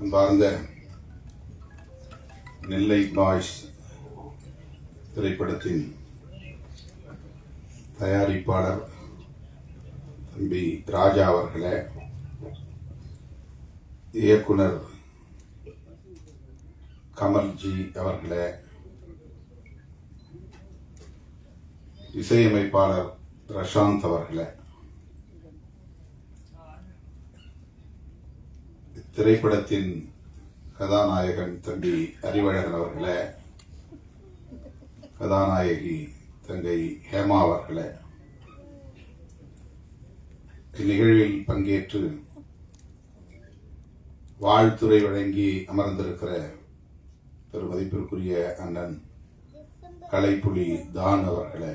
அன்பார்ந்த நெல்லை பாய்ஸ் திரைப்படத்தின் தயாரிப்பாளர் தம்பி ராஜா அவர்களே, இயக்குனர் கமல்ஜி அவர்களே, இசையமைப்பாளர் பிரசாந்த் அவர்களே, திரைப்படத்தின் கதாநாயகன் தம்பி அறிவழகன் அவர்களே, கதாநாயகி தங்கை ஹேமா அவர்களே, இந்நிகழ்வில் பங்கேற்று வாழ்த்துரை வழங்கி அமர்ந்திருக்கிற பெருமதிப்பிற்குரிய அண்ணன் கலைப்புலி தான் அவர்களே,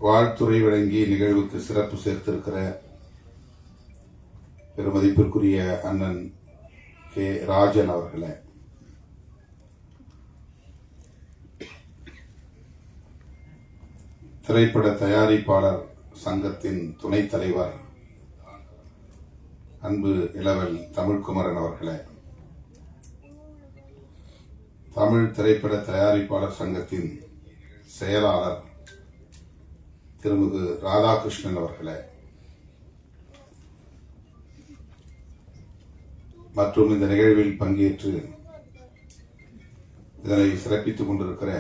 வாழ்த்துறை வழங்கி நிகழ்வுக்கு சிறப்பு சேர்த்திருக்கிற பெருமதிப்பிற்குரிய அண்ணன் கே ராஜன் அவர்களே, திரைப்பட தயாரிப்பாளர் சங்கத்தின் துணைத் தலைவர் அன்பு இளவல் தமிழ்குமரன் அவர்களே, தமிழ் திரைப்பட தயாரிப்பாளர் சங்கத்தின் செயலாளர் திருமிகு ராதாகிருஷ்ணன் அவர்களே, மற்றும் இந்த நிகழ்வில் பங்கேற்று இதனை சிறப்பித்துக் கொண்டிருக்கிற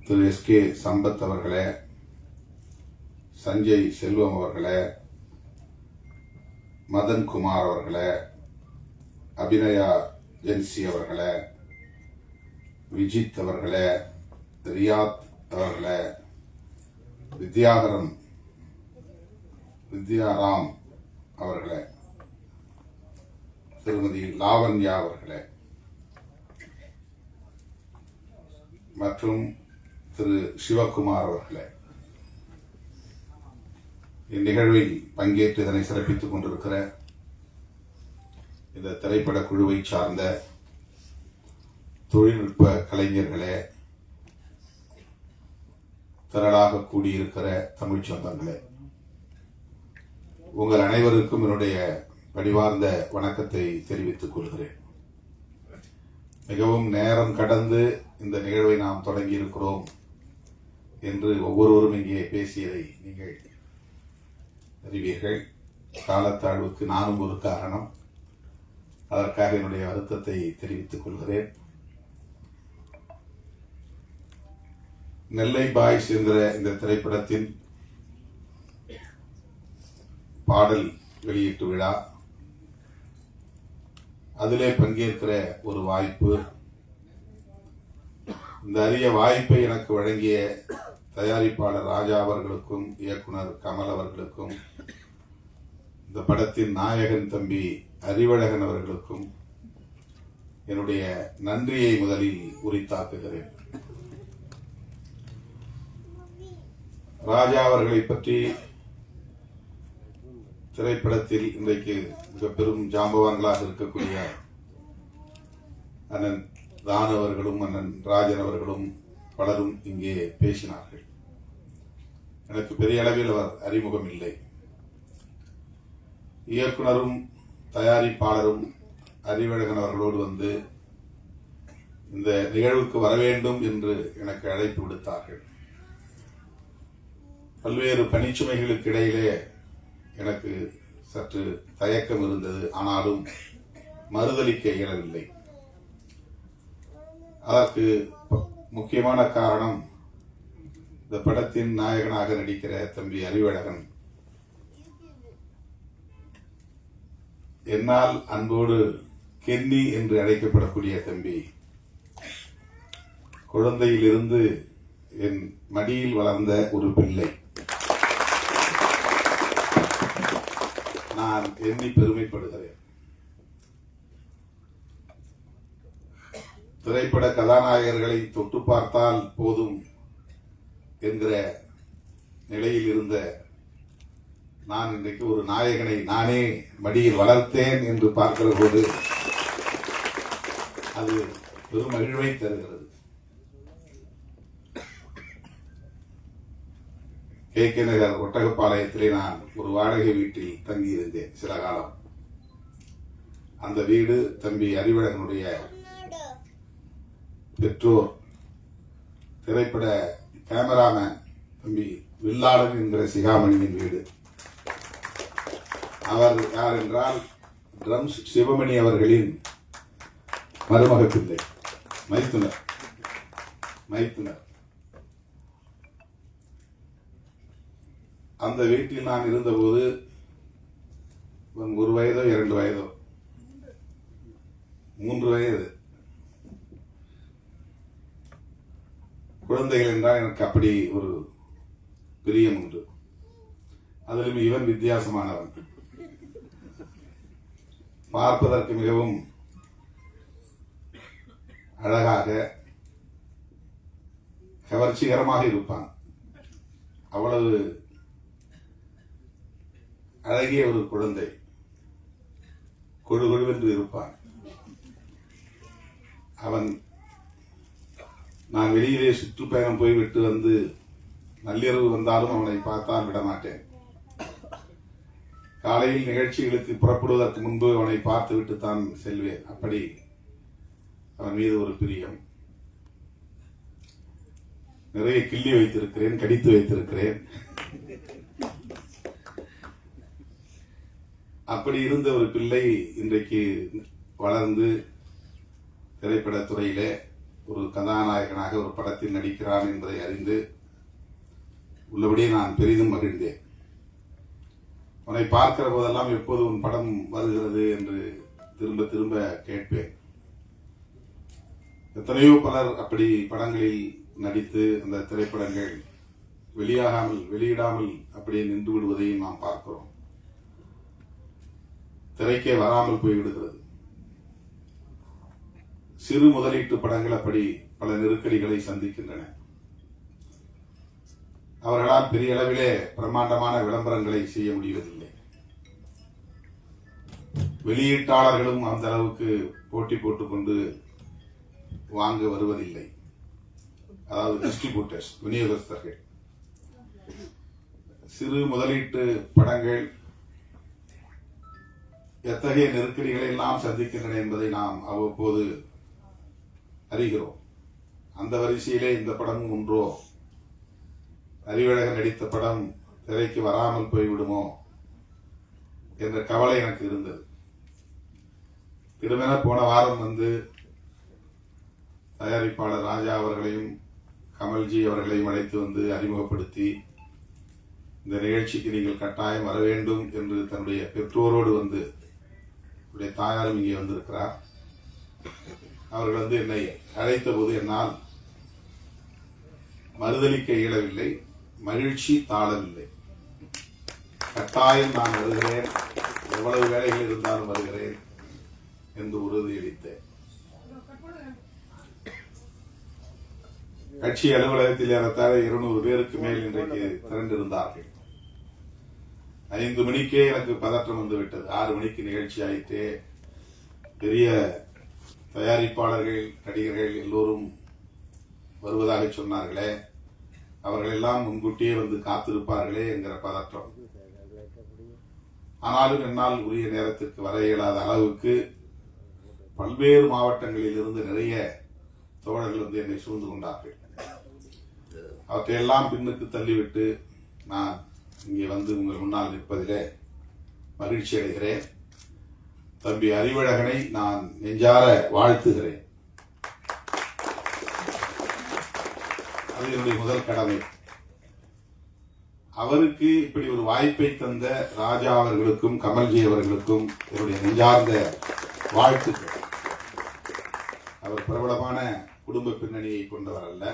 திரு எஸ்.கே. சம்பத் அவர்களே, சஞ்சய் செல்வம் அவர்களே, மதன் குமார் அவர்களே, அபிநயா ஜென்சி அவர்களே, விஜித் அவர்களே, ரியாத் அவர்களே, வித்யாராம் அவர்களே, திருமதி லாவண்யா அவர்களே மற்றும் திரு சிவகுமார் அவர்களே, இந்நிகழ்வில் பங்கேற்று இதனை சிறப்பித்துக் கொண்டிருக்கிற இந்த திரைப்பட குழுவை சார்ந்த தொழில்நுட்ப கலைஞர்களே, திரளாக கூடியிருக்கிற தமிழ் சொந்தங்களே, உங்கள் அனைவருக்கும் என்னுடைய பணிவார்ந்த வணக்கத்தை தெரிவித்துக் கொள்கிறேன். மிகவும் நேரம் கடந்து இந்த நிகழ்வை நாம் தொடங்கி இருக்கிறோம் என்று ஒவ்வொருவரும் இங்கே பேசியதை நீங்கள் அறிவீர்கள். காலத்தாழ்வுக்கு நானும் ஒரு காரணம். அதற்காக என்னுடைய வருத்தத்தை தெரிவித்துக் கொள்கிறேன். நெல்லை பாய்ஸ் என்கிற இந்த திரைப்படத்தின் பாடல் வெளியீட்டு விழா, அதிலே பங்கேற்கிற ஒரு வாய்ப்பு, இந்த அரிய வாய்ப்பை எனக்கு வழங்கிய தயாரிப்பாளர் ராஜா அவர்களுக்கும் இயக்குனர் கமல் அவர்களுக்கும் இந்த படத்தின் நாயகன் தம்பி அறிவழகன் அவர்களுக்கும் என்னுடைய நன்றியை முதலில் உரித்தாக்குகிறேன். ராஜா அவர்களை பற்றி திரைப்படத்தில் இன்றைக்கு மிக பெரும் ஜாம்பவான்களாக இருக்கக்கூடிய அண்ணன் தான் அவர்களும் அண்ணன் ராஜன் அவர்களும் பலரும் இங்கே பேசினார்கள். எனக்கு பெரிய அளவில் அவர் அறிமுகம் இல்லை. இயக்குனரும் தயாரிப்பாளரும் அறிவழகன் அவர்களோடு வந்து இந்த நிகழ்வுக்கு வர வேண்டும் என்று எனக்கு அழைப்பு விடுத்தார்கள். பல்வேறு பணிச்சுமைகளுக்கு இடையிலே எனக்கு சற்று தயக்கம் இருந்தது. ஆனாலும் மறுதலிக்க இயலவில்லை. அதற்கு முக்கியமான காரணம், இந்த படத்தின் நாயகனாக நடிக்கிற தம்பி அறிவழகன் என்னால் அன்போடு கென்னி என்று அழைக்கப்படக்கூடிய தம்பி, குழந்தையிலிருந்து என் மடியில் வளர்ந்த ஒரு பிள்ளை. நான் எண்ணி பெருமைப்படுகிறேன். திரைப்பட கதாநாயகர்களை தொட்டு பார்த்தால் போதும் என்கிற நிலையில் இருந்த நான் இன்றைக்கு ஒரு நாயகனை நானே மடியில் வளர்த்தேன் என்று பார்க்கிற போது அது பெரும் மகிழ்வை தருகிறது. கே நகர் ஒட்டகப்பாளையத்திலே நான் ஒரு வாடகை வீட்டில் தங்கியிருந்தேன் சில காலம். அந்த வீடு தம்பி அறிவழகனுடைய பெற்றோர் திரைப்பட கேமராமேன் தம்பி வில்லாளன் என்கிற சிகாமணியின் வீடு. அவர் யார் என்றால் ட்ரம்ஸ் சிவமணி அவர்களின் மருமக பிள்ளை மைத்துனர். அந்த வீட்டில் நான் இருந்தபோது 1 வயதோ 2 வயதோ 3 வயது குழந்தைகள் என்றால் எனக்கு அப்படி ஒரு பிரியம் உண்டு. அதிலும் இவன் வித்தியாசமானவன். பார்ப்பதற்கு மிகவும் அழகாக கவர்ச்சிகரமாக இருப்பான். அவ்வளவு அழகிய ஒரு குழந்தை, கொழுகொழுவென்று இருப்பான். அவன் நான் வெளியிலே சுற்றுப்பயணம் போய்விட்டு வந்து நள்ளிரவு வந்தாலும் அவனை பார்த்தால் விடமாட்டேன். காலையில் நிகழ்ச்சிகளுக்கு புறப்படுவதற்கு முன்பு அவனை பார்த்துவிட்டு தான் செல்வேன். அப்படி அவன் மீது ஒரு பிரியம். நிறைய கிள்ளி வைத்திருக்கிறேன், கடித்து வைத்திருக்கிறேன். அப்படி இருந்த ஒரு பிள்ளை இன்றைக்கு வளர்ந்து திரைப்படத்துறையிலே ஒரு கதாநாயகனாக ஒரு படத்தில் நடிக்கிறான் என்பதை அறிந்து உள்ளபடியே நான் பெரிதும் மகிழ்ந்தேன். அவனை பார்க்கிற போதெல்லாம் எப்போது உன் படம் வருகிறது என்று திரும்ப திரும்ப கேட்பேன். எத்தனையோ பலர் அப்படி படங்களில் நடித்து அந்த திரைப்படங்கள் வெளியிடாமல் அப்படியே நின்று விடுவதையும் நாம் பார்க்கிறோம். திரைக்கே வராமல் போய்விடுகிறது. சிறு முதலீட்டு படங்கள் அப்படி பல நெருக்கடிகளை சந்திக்கின்றன. அவர்களால் பெரிய அளவிலே பிரம்மாண்டமான விளம்பரங்களை செய்ய முடிவதில்லை. வெளியீட்டாளர்களும் அந்த அளவுக்கு போட்டி போட்டுக் கொண்டு வாங்க வருவதில்லை. அதாவது டிஸ்ட்ரிபியூட்டர்ஸ், விநியோகஸ்தர்கள். சிறு முதலீட்டு படங்கள் எத்தகைய நெருக்கடிகளை எல்லாம் சந்திக்கின்றன என்பதை நாம் அவ்வப்போது அறிகிறோம். அந்த வரிசையிலே இந்த படமும் ஒன்றோ, அறிவழகன் நடித்த படம் திரைக்கு வராமல் போய்விடுமோ என்ற கவலை எனக்கு இருந்தது. திடமென போன வாரம் வந்து தயாரிப்பாளர் ராஜா அவர்களையும் கமல்ஜி அவர்களையும் அழைத்து வந்து அறிமுகப்படுத்தி இந்த நிகழ்ச்சிக்கு நீங்கள் கட்டாயம் வர வேண்டும் என்று தன்னுடைய பெற்றோரோடு வந்து தாயாரும் இங்கே வந்திருக்கிறார். அவர்கள் வந்து என்னை அழைத்த போது என்னால் மறுதளிக்க இயலவில்லை, மகிழ்ச்சி தாழவில்லை. கட்டாயம் நான் வருகிறேன், எவ்வளவு வேலைகள் இருந்தாலும் வருகிறேன் என்று உறுதியளித்தேன். கட்சி அலுவலகத்தில் ஏறத்தாழ 200 பேருக்கு மேல் இன்றைக்கு திரண்டிருந்தார்கள். 5 மணிக்கே எனக்கு பதற்றம் வந்துவிட்டது. 6 மணிக்கு நிகழ்ச்சி ஆயிட்டு பெரிய தயாரிப்பாளர்கள், நடிகர்கள் எல்லோரும் வருவதாக சொன்னார்களே, அவர்கள் எல்லாம் முன்கூட்டியே வந்து காத்திருப்பார்களே என்கிற பதற்றம். ஆனாலும் என்னால் உரிய நேரத்திற்கு வர இயலாத அளவுக்கு பல்வேறு மாவட்டங்களில் இருந்து நிறைய தோழர்கள் வந்து என்னை சூழ்ந்து கொண்டார்கள். அவற்றையெல்லாம் பின்னுக்கு தள்ளிவிட்டு நான் இங்கே வந்து உங்கள் முன்னால் நிற்பதிலே மகிழ்ச்சி அடைகிறேன். தம்பி அறிவழகனை நான் நெஞ்சார வாழ்த்துகிறேன். அது என்னுடைய முதல் கடமை. அவருக்கு இப்படி ஒரு வாய்ப்பை தந்த ராஜா அவர்களுக்கும் கமல்ஜி அவர்களுக்கும் என்னுடைய நெஞ்சார்ந்த வாழ்த்துக்கள். அவர் பிரபலமான குடும்ப பின்னணியை கொண்டவர் அல்ல,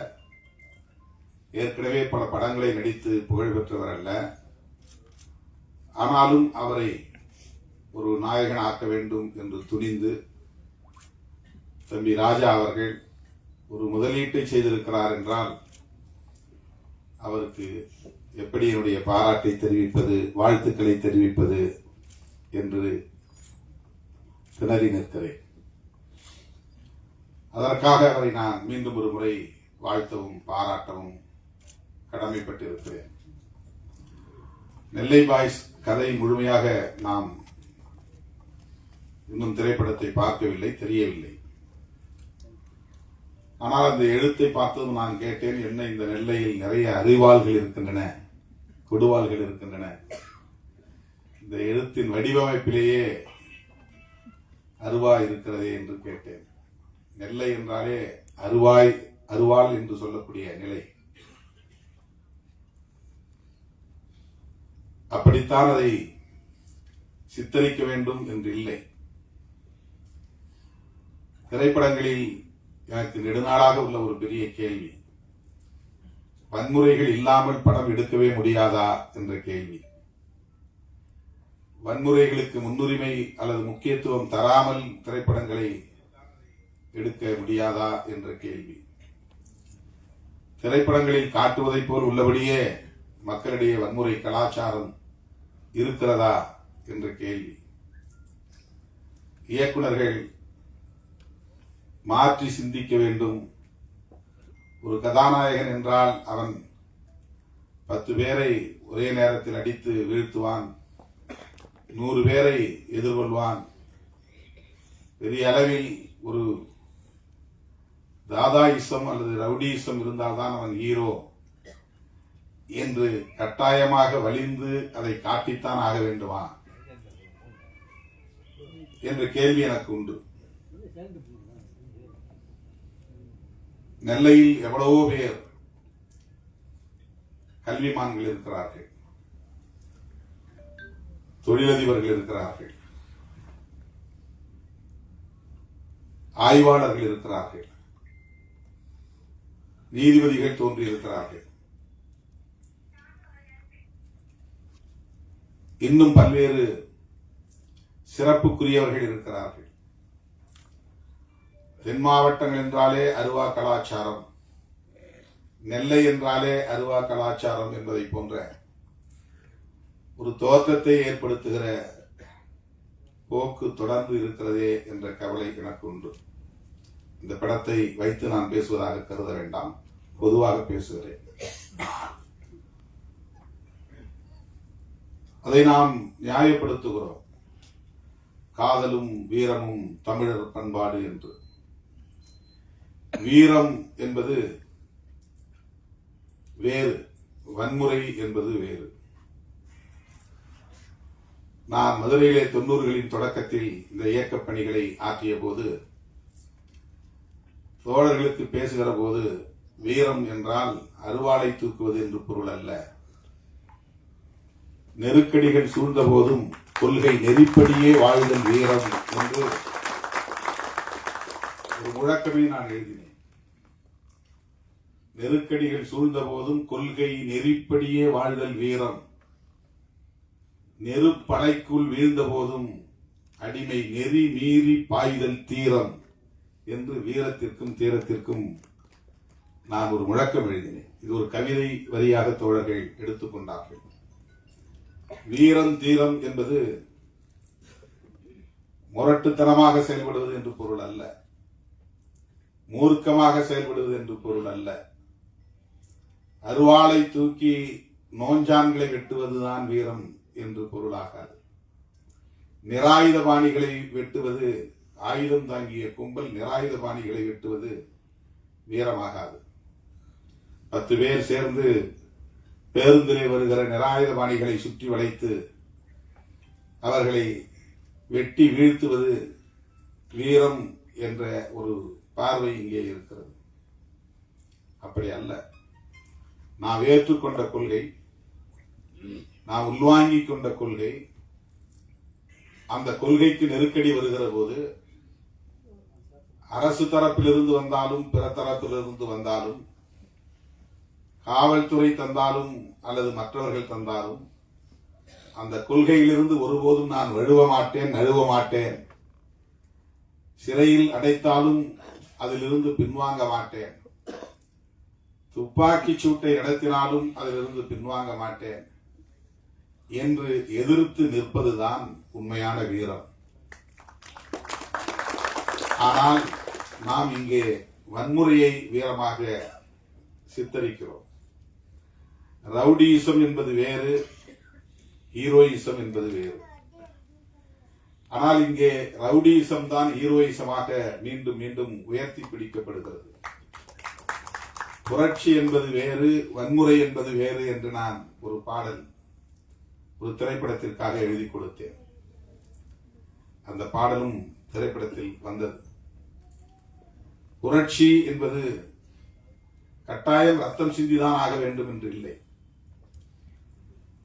ஏற்கனவே பல படங்களை நடித்து புகழ் பெற்றவர் அல்ல. ஆனாலும் அவரை ஒரு நாயகன் ஆக்க வேண்டும் என்று துணிந்து தம்பி ராஜா அவர்கள் ஒரு முதலீட்டை செய்திருக்கிறார் என்றால் அவருக்கு எப்படி என்னுடைய பாராட்டை தெரிவிப்பது, வாழ்த்துக்களை தெரிவிப்பது என்று திணறி நிற்கிறேன். அதற்காக அவரை நான் மீண்டும் ஒரு முறை வாழ்த்தவும் பாராட்டவும் கடமைப்பட்டிருக்கிறேன். நெல்லை பாய்ஸ் கதை முழுமையாக நாம் இன்னும் திரைப்படத்தை பார்க்கவில்லை, தெரியவில்லை. ஆனால் அந்த எழுத்தை பார்த்ததும் நான் கேட்டேன், என்ன இந்த நெல்லையில் நிறைய அறிவாள்கள் இருக்கின்றன, கொடுவாள்கள் இருக்கின்றன. இந்த எழுத்தின் வடிவமைப்பிலேயே அருவா இருக்கிறதே என்று கேட்டேன். நெல்லை என்றாலே அருவாள் என்று சொல்லக்கூடிய நிலை. அப்படித்தான் அதை சித்தரிக்க வேண்டும் என்று இல்லை. திரைப்படங்களில் எனக்கு நெடுநாளாக உள்ள ஒரு பெரிய கேள்வி, வன்முறைகள் இல்லாமல் படம் எடுக்கவே முடியாதா என்ற கேள்வி. வன்முறைகளுக்கு முன்னுரிமை அல்லது முக்கியத்துவம் தராமல் திரைப்படங்களை எடுக்க முடியாதா என்ற கேள்வி. திரைப்படங்களில் காட்டுவதைப் போல் உள்ளபடியே மக்களிடையே வன்முறை கலாச்சாரம் இருக்கிறதா என்ற கேள்வி. இயக்குனர்கள் மாற்றி சிந்திக்க வேண்டும். ஒரு கதாநாயகன் என்றால் அவன் 10 பேரை ஒரே நேரத்தில் அடித்து வீழ்த்துவான், 100 பேரை எதிர்கொள்வான். பெரிய அளவில் ஒரு தாதாயிசம் அல்லது ரவுடியிசம் இருந்தால்தான் அவன் ஹீரோ என்று கட்டாயமாக வலிந்து அதை காட்டித்தான் ஆக வேண்டுமா என்ற கேள்வி எனக்கு உண்டு. நெல்லையில் எவ்வளவோ பேர் கல்விமான்கள் இருக்கிறார்கள், தொழிலதிபர்கள் இருக்கிறார்கள், ஆய்வாளர்கள் இருக்கிறார்கள், நீதிபதிகள் தோன்றியிருக்கிறார்கள். இன்னும் பல்வேறு சிறப்புக்குரியவர்கள் இருக்கிறார்கள். தென் மாவட்டங்கள் என்றாலே அருவா கலாச்சாரம், நெல்லை என்றாலே அருவா கலாச்சாரம் என்பதை போன்ற ஒரு தோற்றத்தை ஏற்படுத்துகிற போக்கு தொடர்ந்து இருக்கிறதே என்ற கவலை எனக்கு உண்டு. இந்த படத்தை வைத்து நான் பேசுவதாக கருத வேண்டாம், பொதுவாக பேசுகிறேன். அதை நாம் நியாயப்படுத்துகிறோம், காதலும் வீரமும் தமிழர் பண்பாடு என்று. வீரம் என்பது வேறு, வன்முறை என்பது வேறு. நான் மதுரையிலே 90களின் தொடக்கத்தில் இந்த இயக்கப் பணிகளை ஆற்றிய போது தோழர்களுக்கு பேசுகிற போது வீரம் என்றால் அருவாளை தூக்குவது என்று பொருள் அல்ல. நெருக்கடிகள் சூழ்ந்த போதும் கொள்கை நெறிப்படியே வாழ்தல் வீரம் என்று ஒரு முழக்கமே நான் எழுதினேன். நெருக்கடிகள் சூழ்ந்த போதும் கொள்கை நெறிப்படியே வாழ்தல் வீரம், நெருப்பலைக்குள் வீழ்ந்த போதும் அடிமை நெறி மீறி பாய்தல் தீரம் என்று வீரத்திற்கும் தீரத்திற்கும் நான் ஒரு முழக்கம் எழுதினேன். இது ஒரு கவிதை வரியாக தோழர்கள் எடுத்துக்கொண்டார்கள். வீரம் தீரம் என்பது முரட்டுத்தனமாக செயல்படுவது என்று பொருள் அல்ல, மூர்க்கமாக செயல்படுவது என்று பொருள் அல்ல. அருவாளை தூக்கி நோஞ்சான்களை வெட்டுவதுதான் வீரம் என்று பொருளாகாது. நிராயுதபாணிகளை வெட்டுவது, ஆயுதம் தாங்கிய கும்பல் நிராயுதபாணிகளை வெட்டுவது வீரமாகாது. 10 பேர் சேர்ந்து பேருந்திலே வருகிற நிராயுதபாணிகளை சுற்றி வளைத்து அவர்களை வெட்டி வீழ்த்துவது வீரம் என்ற ஒரு பார்வை இங்கே இருக்கிறது. அப்படி அல்ல. நாம் ஏற்றுக்கொண்ட கொள்கை, நாம் உள்வாங்கிக் கொண்ட கொள்கை, அந்த கொள்கைக்கு நெருக்கடி வருகிற போது அரசு தரப்பிலிருந்து வந்தாலும் பிற தரப்பிலிருந்து வந்தாலும், காவல்துறை தந்தாலும் அல்லது மற்றவர்கள் தந்தாலும், அந்த கொள்கையிலிருந்து ஒருபோதும் நான் வழுவ மாட்டேன், நழுவ மாட்டேன். சிறையில் அடைத்தாலும் அதிலிருந்து பின்வாங்க மாட்டேன், துப்பாக்கி சூட்டை நடத்தினாலும் அதிலிருந்து பின்வாங்க மாட்டேன் என்று எதிர்த்து நிற்பதுதான் உண்மையான வீரம். ஆனால் நாம் இங்கே வன்முறையை வீரமாக சித்தரிக்கிறோம். ரவுடியிசம் என்பது வேறு, ஹீரோயிசம் என்பது வேறு. ஆனால் இங்கே ரவுடியிசம் தான் ஹீரோயிசமாக மீண்டும் மீண்டும் உயர்த்தி பிடிக்கப்படுகிறது. புரட்சி என்பது வேறு, வன்முறை என்பது வேறு என்று நான் ஒரு பாடல் ஒரு திரைப்படத்திற்காக எழுதி கொடுத்தேன். அந்த பாடலும் திரைப்படத்தில் வந்தது. புரட்சி என்பது கட்டாயம் ரத்தம் சிந்திதான் ஆக வேண்டும் என்று இல்லை.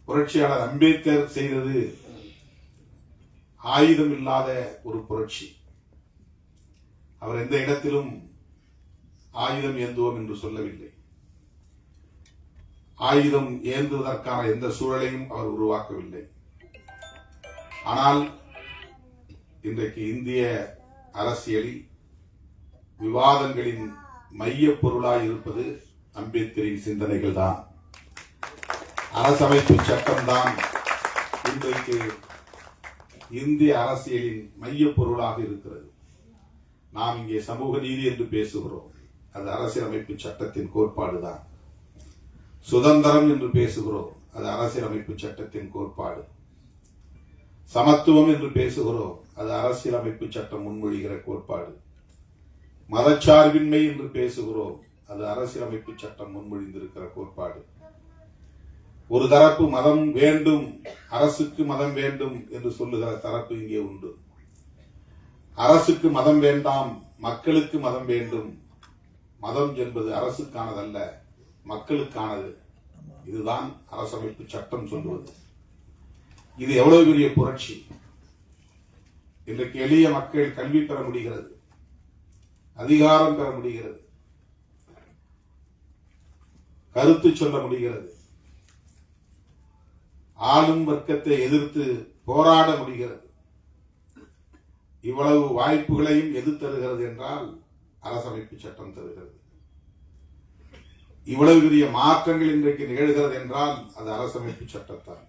புரட்சியாளர் அம்பேத்கர் செய்தது ஆயுதம் இல்லாத ஒரு புரட்சி. அவர் எந்த இடத்திலும் ஆயுதம் ஏந்துவோம் என்று சொல்லவில்லை. ஆயுதம் ஏந்துவதற்கான எந்த சூழலையும் அவர் உருவாக்கவில்லை. ஆனால் இன்றைக்கு இந்திய அரசியலில் விவாதங்களின் மைய பொருளாய் இருப்பது அம்பேத்கரின் சிந்தனைகள் தான். அரசமைப்பு சட்டம் தான் இன்றைக்கு இந்திய அரசியலின் மைய பொருளாக இருக்கிறது. நாம் இங்கே சமூக நீதி என்று பேசுகிறோம், அது அரசியலமைப்பு சட்டத்தின் கோட்பாடுதான். சுதந்திரம் என்று பேசுகிறோம், அது அரசியலமைப்பு சட்டத்தின் கோட்பாடு. சமத்துவம் என்று பேசுகிறோம், அது அரசியலமைப்பு சட்டம் முன்மொழிகிற கோட்பாடு. மதச்சார்பின்மை என்று பேசுகிறோம், அது அரசியலமைப்பு சட்டம் முன்மொழிந்திருக்கிற கோட்பாடு. ஒரு தரப்பு மதம் வேண்டும், அரசுக்கு மதம் வேண்டும் என்று சொல்லுகிற தரப்பு இங்கே உண்டு. அரசுக்கு மதம் வேண்டாம், மக்களுக்கு மதம் வேண்டும். மதம் என்பது அரசுக்கானதல்ல, மக்களுக்கானது. இதுதான் அரசமைப்பு சட்டம் சொல்லுவது. இது எவ்வளவு பெரிய புரட்சி! இன்றைக்கு எளிய மக்கள் கல்வி பெற முடிகிறது, அதிகாரம் பெற முடிகிறது, கருத்து சொல்ல முடிகிறது, ஆளும் வர்க்கத்தை எதிர்த்து போராட முடிகிறது. இவ்வளவு வாய்ப்புகளையும் எது தருகிறது என்றால் அரசமைப்பு சட்டம் தருகிறது. இவ்வளவு பெரிய மாற்றங்கள் இன்றைக்கு நிகழ்கிறது என்றால் அது அரசமைப்பு சட்டத்தான்.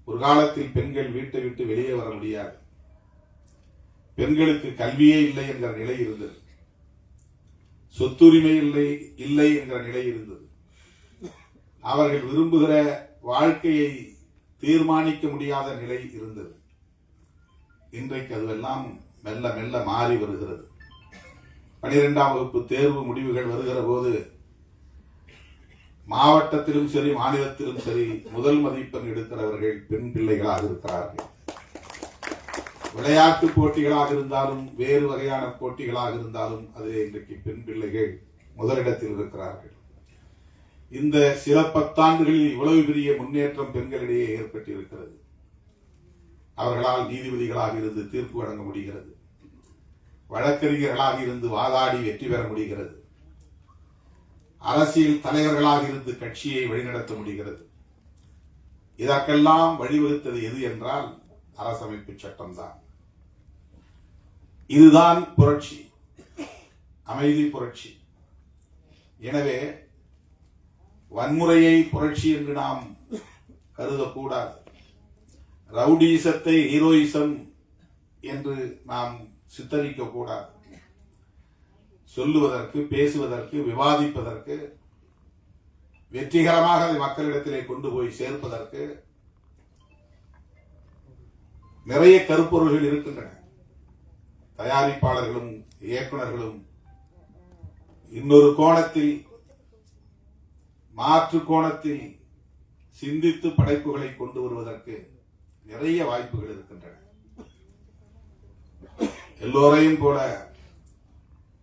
ஒரு காலத்தில் பெண்கள் வீட்டை விட்டு வெளியே வர முடியாது, பெண்களுக்கு கல்வியே இல்லை என்கிற நிலை இருந்தது, சொத்துரிமை இல்லை என்கிற நிலை இருந்தது. அவர்கள் விரும்புகிற வாழ்க்கையை தீர்மானிக்க முடியாத நிலை இருந்தது. இன்றைக்கு அதுவெல்லாம் மெல்ல மெல்ல மாறி வருகிறது. 12ஆம் வகுப்பு தேர்வு முடிவுகள் வருகிற போது மாவட்டத்திலும் சரி, மாநிலத்திலும் சரி, முதல் மதிப்பெண் எடுக்கிறவர்கள் பெண் பிள்ளைகளாக இருக்கிறார்கள். விளையாட்டு போட்டிகளாக இருந்தாலும், வேறு வகையான போட்டிகளாக இருந்தாலும் அதிலே இன்றைக்கு பெண் பிள்ளைகள் முதலிடத்தில் இருக்கிறார்கள். இந்த சில பத்தாண்டுகளில் இவ்வளவு பெரிய முன்னேற்றம் பெண்களிடையே ஏற்பட்டிருக்கிறது. அவர்களால் நீதிபதிகளாக இருந்து தீர்ப்பு வழங்க முடிகிறது, வழக்கறிஞர்களாக இருந்து வாதாடி வெற்றி பெற முடிகிறது, அரசியல் தலைவர்களாக இருந்து கட்சியை வழிநடத்த முடிகிறது. இதற்கெல்லாம் வழிவகுத்தது எது என்றால் அரசமைப்பு சட்டம்தான். இதுதான் புரட்சி, அமைதி புரட்சி. எனவே வன்முறையை புரட்சி என்று நாம் கருதக்கூடாது. ரவுடிசத்தை ஹீரோயிசம் என்று நாம் சித்தரிக்க கூடாது. சொல்லுவதற்கு, பேசுவதற்கு, விவாதிப்பதற்கு, வெற்றிகரமாக அதை மக்களிடத்திலே கொண்டு போய் சேர்ப்பதற்கு நிறைய கருப்பொருள்கள் இருக்கின்றன. தயாரிப்பாளர்களும் இயக்குநர்களும் இன்னொரு கோணத்தில், மாற்று கோணத்தில் சிந்தித்து படைப்புகளை கொண்டு வருவதற்கு நிறைய வாய்ப்புகள் இருக்கின்றன. எல்லோரையும் போல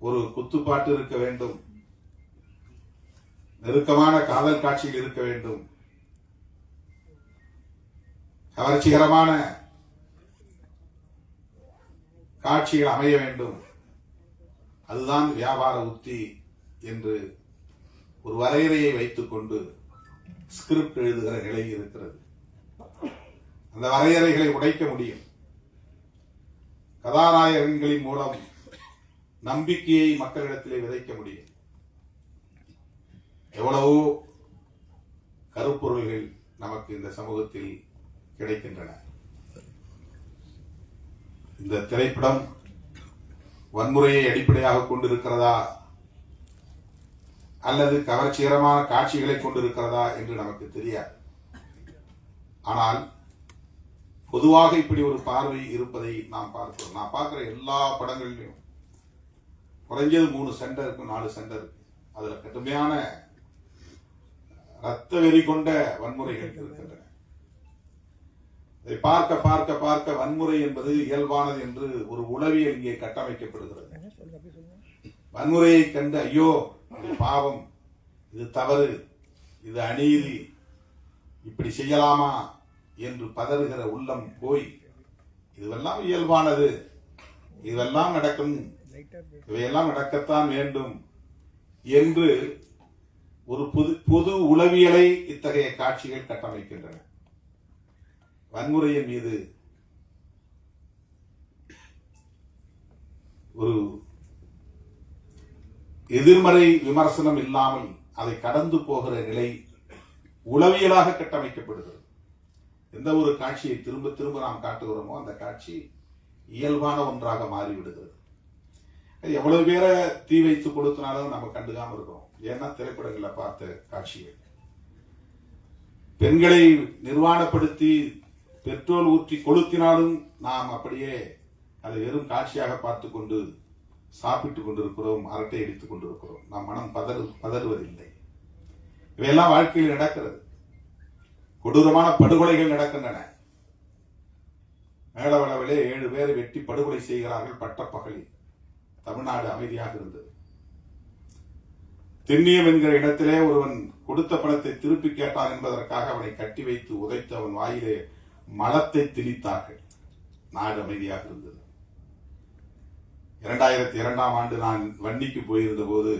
ஒரு குத்துப்பாட்டு இருக்க வேண்டும், நெருக்கமான காதல் காட்சியில் இருக்க வேண்டும், கவர்ச்சிகரமான காட்சிகள் அமைய வேண்டும். அதுதான் வியாபார உத்தி என்று ஒரு வரையறையை வைத்துக் கொண்டு ஸ்கிரிப்ட் எழுதுகிற நிலை இருக்கிறது. அந்த வரையறைகளை உடைக்க முடியும். கதாநாயகங்களின் மூலம் நம்பிக்கையை மக்களிடத்திலே விதைக்க முடியும். எவ்வளவோ கருப்பொருள்கள் நமக்கு இந்த சமூகத்தில் கிடைக்கின்றன. இந்த திரைப்படம் வன்முறையை அடிப்படையாக கொண்டிருக்கிறதா அல்லது கவர்ச்சிகரமான காட்சிகளை கொண்டிருக்கிறதா என்று நமக்கு தெரியாது. ஆனால் பொதுவாக இப்படி ஒரு பார்வை இருப்பதை நாம் பார்க்கிறோம். நான் பார்க்கிற எல்லா படங்களிலும் குறைஞ்சது 3 சண்டை இருக்கும், 4 சண்டை இருக்கு. அதுல கடுமையான ரத்த வெறி கொண்ட வன்முறைகள் இருக்கின்றன. இதை பார்க்க பார்க்க பார்க்க வன்முறை என்பது இயல்பானது என்று ஒரு உளவியல் இங்கே கட்டமைக்கப்படுகிறது. வன்முறையை கண்டு ஐயோ இது பாவம், இது தவறு, இது அநீதி, இப்படி செய்யலாமா என்று பதறுகிற உள்ளம் போய் இதுவெல்லாம் இயல்பானது, இதுவெல்லாம் நடக்கும், இவையெல்லாம் நடக்கத்தான் வேண்டும் என்று ஒரு பொது உளவியலை இத்தகைய காட்சிகள் கட்டமைக்கின்றன. வன்முறையின் மீது ஒரு எதிர்மறை விமர்சனம் இல்லாமல் அதை கடந்து போகிற நிலை உளவியலாக கட்டமைக்கப்படுகிறது. எந்த ஒரு காட்சியை திரும்ப திரும்ப நாம் காட்டுகிறோமோ அந்த காட்சி இயல்பான ஒன்றாக மாறிவிடுகிறது. எவ்வளவு பேரை தீ வைத்து கொடுத்தனாலும் நம்ம கண்டுக்காம இருக்கிறோம். ஏன்னா திரைப்படங்களை பார்த்த காட்சிகள் பெண்களை நிர்வாணப்படுத்தி பெட்ரோல் ஊற்றி கொளுத்தினாலும் நாம் அப்படியே அதை வெறும் காட்சியாக பார்த்து கொண்டு சாப்பிட்டுக் கொண்டிருக்கிறோம், அரட்டை அடித்துக் கொண்டிருக்கிறோம். நாம் மனம் பதறுவதில்லை. இவையெல்லாம் வாழ்க்கையில் நடக்கிறது. கொடூரமான படுகொலைகள் நடக்கின்றன. மேலவளவிலே 7 பேரை வெட்டி படுகொலை செய்கிறார்கள் பட்டப்பகலில். தமிழ்நாடு அமைதியாக இருந்தது. திண்ணியம் என்கிற இடத்திலே ஒருவன் கொடுத்த பணத்தை திருப்பி கேட்டான் என்பதற்காக அவனை கட்டி வைத்து உதைத்து அவன் வாயிலே மலத்தை திணித்தார்கள். நாடு அமைதியாக இருந்தது. 2002ஆம் ஆண்டு நான் வன்னிக்கு போயிருந்த போது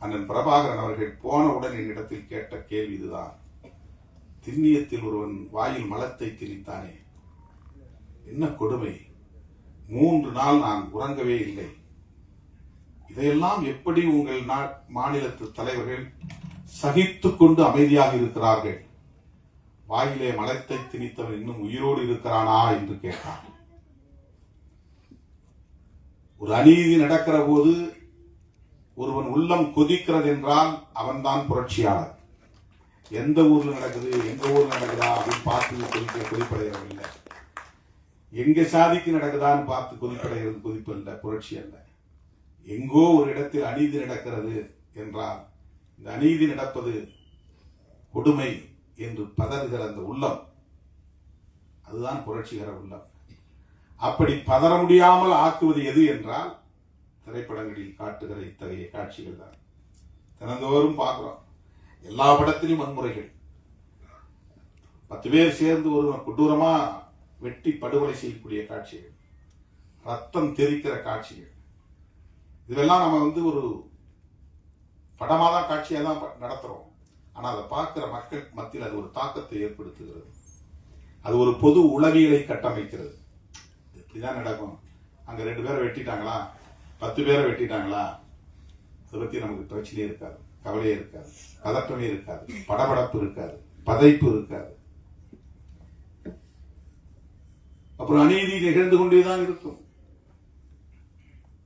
அண்ணன் பிரபாகரன் அவர்கள் போனவுடன் என்னிடத்தில் கேட்ட கேள்வி இதுதான். திண்ணியத்தில் ஒருவன் வாயில் மலத்தை திணித்தானே, என்ன கொடுமை, 3 நாள் நான் உறங்கவே இல்லை. இதையெல்லாம் எப்படி உங்கள் மாநிலத்து தலைவர்கள் சகித்துக் கொண்டு அமைதியாக இருக்கிறார்கள்? வாயிலே மலத்தை திணித்தவன் இன்னும் உயிரோடு இருக்கிறானா என்று கேட்டான். ஒரு அநீதி நடக்கிற போது ஒருவன் உள்ளம் கொதிக்கிறது என்றால் அவன்தான் புரட்சியாளர். எந்த ஊர்ல நடக்குது, எங்க ஊர்ல நடக்குதா அப்படின்னு பார்த்து கொதிப்படைகிறதில்லை. எங்க சாதிக்கு நடக்குதான்னு பார்த்து கொதிப்படைகிறது கொதிப்பு அல்ல, புரட்சி அல்ல. எங்கோ ஒரு இடத்தில் அநீதி நடக்கிறது என்றால் இந்த அநீதி நடப்பது கொடுமை என்று பதறுகிற அந்த உள்ளம், அதுதான் புரட்சிகர உள்ளம். அப்படி பதற முடியாமல் ஆக்குவது எது என்றால் திரைப்படங்களில் காட்டுகிற இத்தகைய காட்சிகள் தான். தினந்தோறும் பார்க்கிறோம். எல்லா படத்திலும் வன்முறைகள். 10 பேர் சேர்ந்து ஒருவன் கொடூரமா வெட்டி படுகொலை செய்யக்கூடிய காட்சிகள், ரத்தம் தெரிக்கிற காட்சிகள், இதெல்லாம் நம்ம ஒரு படமா தான் காட்சியா தான் நடத்துறோம். ஆனா அதை பார்க்கிற மக்கள் மத்தியில் அது ஒரு தாக்கத்தை ஏற்படுத்துகிறது. அது ஒரு பொது உளவியலை கட்டமைக்கிறது. இப்படிதான் நடக்கும். அங்க 2 பேரை வெட்டிட்டாங்களா, 10 பேரை வெட்டிட்டாங்களா, அதை பத்தி நமக்கு பிரச்சனையே இருக்காது, கவலையே இருக்காது, பதற்றமே இருக்காது, படபடப்பு இருக்காது, பதைப்பு இருக்காது. அப்புறம் அநீதி நிகழ்ந்து கொண்டேதான் இருக்கும்.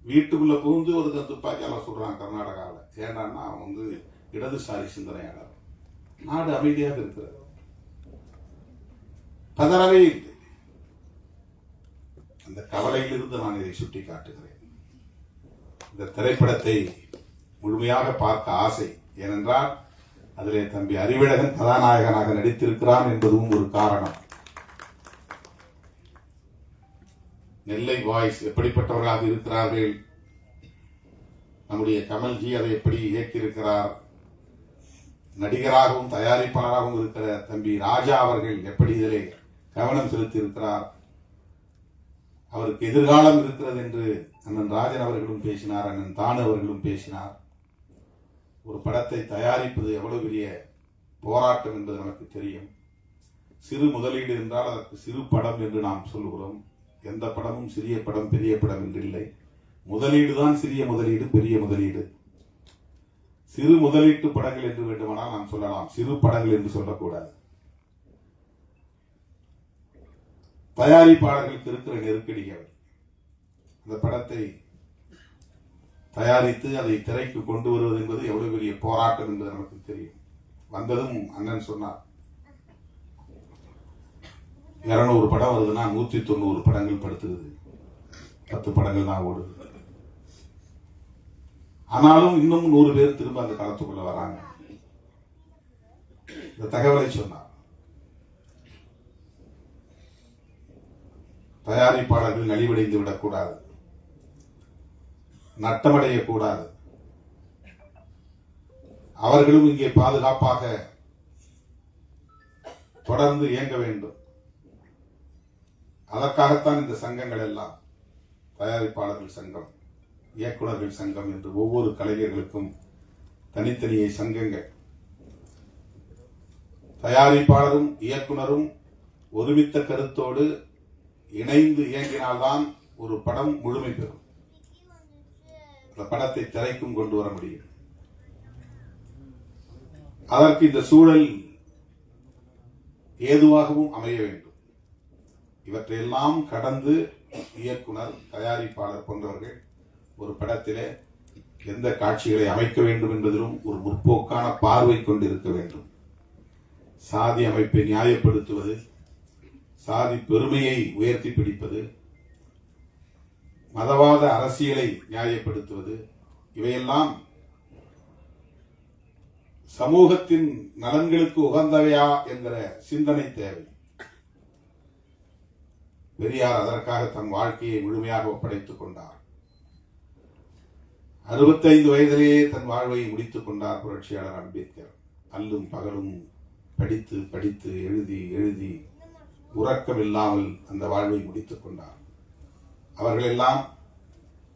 வீட்டுக்குள்ள புகுந்து ஒரு துப்பாக்கியால சொல்றான் கர்நாடகாவில். ஏண்டான்னா அவன் இடதுசாரி சிந்தனையாளர். நாடு அமைதியாக இருக்கிறது, பதறவே இல்லை. அந்த கவலையிலிருந்து நான் இதை சுட்டி காட்டுகிறேன். இந்த திரைப்படத்தை முழுமையாக பார்க்க ஆசை. ஏனென்றால் அதிலே தம்பி அறிவழகன் கதாநாயகனாக நடித்திருக்கிறான் என்பதும் ஒரு காரணம். நெல்லை பாய்ஸ் எப்படிப்பட்டவர்களாக இருக்கிறார்கள், நம்முடைய கமல்ஜி அதை எப்படி இயக்கியிருக்கிறார், நடிகராகவும் தயாரிப்பாளராகவும் இருக்கிற தம்பி ராஜா அவர்கள் எப்படி இதிலே கவனம் செலுத்தி இருக்கிறார், அவருக்கு எதிர்காலம் இருக்கிறது என்று அண்ணன் ராஜன் அவர்களும் பேசினார், அண்ணன் தானு அவர்களும் பேசினார். ஒரு படத்தை தயாரிப்பது எவ்வளவு பெரிய போராட்டம் என்பது நமக்கு தெரியும். சிறு முதலீடு என்றால் அதற்கு சிறு படம் என்று நாம் சொல்லுகிறோம். எந்த படமும் சிறிய படம் பெரிய படம் என்று இல்லை. முதலீடு தான் சிறிய முதலீடு, பெரிய முதலீடு. சிறு முதலீட்டு படங்கள் என்று வேண்டுமானால் நாம் சொல்லலாம், சிறு படங்கள் என்று சொல்லக்கூடாது. தயாரிப்பாளர்களுக்கு இருக்கிற நெருக்கடிகள், அந்த படத்தை தயாரித்து அதை திரைக்கு கொண்டு வருவது என்பது எவ்வளவு பெரிய போராட்டம் என்பது நமக்கு தெரியும். வந்ததும் அண்ணன் சொன்னார், 200 படம் வருதுன்னா 190 படங்கள் படுத்துது, 10 படங்கள் தான் ஓடுது. ஆனாலும் இன்னும் 100 பேர் திரும்ப அந்த களத்துக்குள்ள வராங்க. இந்த தகவலை சொன்னார். தயாரிப்பாளர்கள் நலிவடைந்து விடக்கூடாது, நட்டமடையக்கூடாது. அவர்களும் இங்கே பாதுகாப்பாக தொடர்ந்து இயங்க வேண்டும். அதற்காகத்தான் இந்த சங்கங்கள் எல்லாம், தயாரிப்பாளர்கள் சங்கம், இயக்குநர்கள் சங்கம் என்று ஒவ்வொரு கலைஞர்களுக்கும் தனித்தனியே சங்கங்கள். தயாரிப்பாளரும் இயக்குனரும் ஒருமித்த கருத்தோடு இணைந்து இயங்கினால்தான் ஒரு படம் முழுமை பெறும். அந்த படத்தை திரைக்கும் கொண்டு வர முடியும். அதற்கு இந்த சூழல் ஏதுவாகவும் அமைய வேண்டும். இவற்றையெல்லாம் கடந்து இயக்குனர், தயாரிப்பாளர் போன்றவர்கள் ஒரு படத்திலே எந்த காட்சிகளை அமைக்க வேண்டும் என்பதிலும் ஒரு முற்போக்கான பார்வை கொண்டிருக்க வேண்டும். சாதி அமைப்பை நியாயப்படுத்துவது, சாதி பெருமையை உயர்த்தி பிடிப்பது, மதவாத அரசியலை நியாயப்படுத்துவது, இவையெல்லாம் சமூகத்தின் நலன்களுக்கு உகந்தவையா என்கிற சிந்தனை தேவை. பெரியார் அதற்காக தன் வாழ்க்கையை முழுமையாக ஒப்படைத்துக் கொண்டார். 65 வயதிலேயே தன் வாழ்வை முடித்துக் கொண்டார் புரட்சியாளர் அம்பேத்கர். அல்லும் பகலும் படித்து படித்து எழுதி எழுதி உறக்கமில்லாமல் அந்த வாழ்வை முடித்துக் கொண்டார். அவர்களெல்லாம்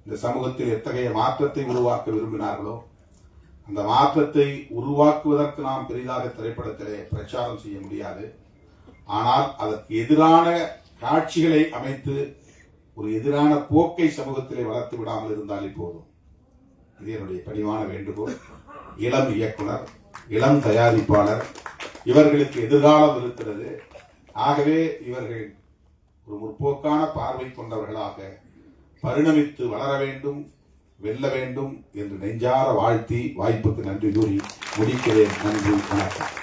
இந்த சமூகத்தில் எத்தகைய மாற்றத்தை உருவாக்க விரும்பினார்களோ அந்த மாற்றத்தை உருவாக்குவதற்கு நாம் பெரிதாக திரைப்படத்திலே பிரச்சாரம் செய்ய முடியாது. ஆனால் அதற்கு எதிரான காட்சிகளை அமைத்து ஒரு எதிரான போக்கை சமூகத்திலே வளர்த்து விடாமல் இருந்தாலே போதும். இது என்னுடைய பணிவான வேண்டுகோள். இளம் இயக்குனர், இளம் தயாரிப்பாளர், இவர்களுக்கு எதிர்காலம் இருக்கிறது. ஆகவே இவர்கள் ஒரு முற்போக்கான பார்வை கொண்டவர்களாக பரிணமித்து வளர வேண்டும், வெல்ல வேண்டும் என்று நெஞ்சார வாழ்த்தி வாய்ப்புக்கு நன்றி கூறி முடிக்கிறேன். நன்றி, வணக்கம்.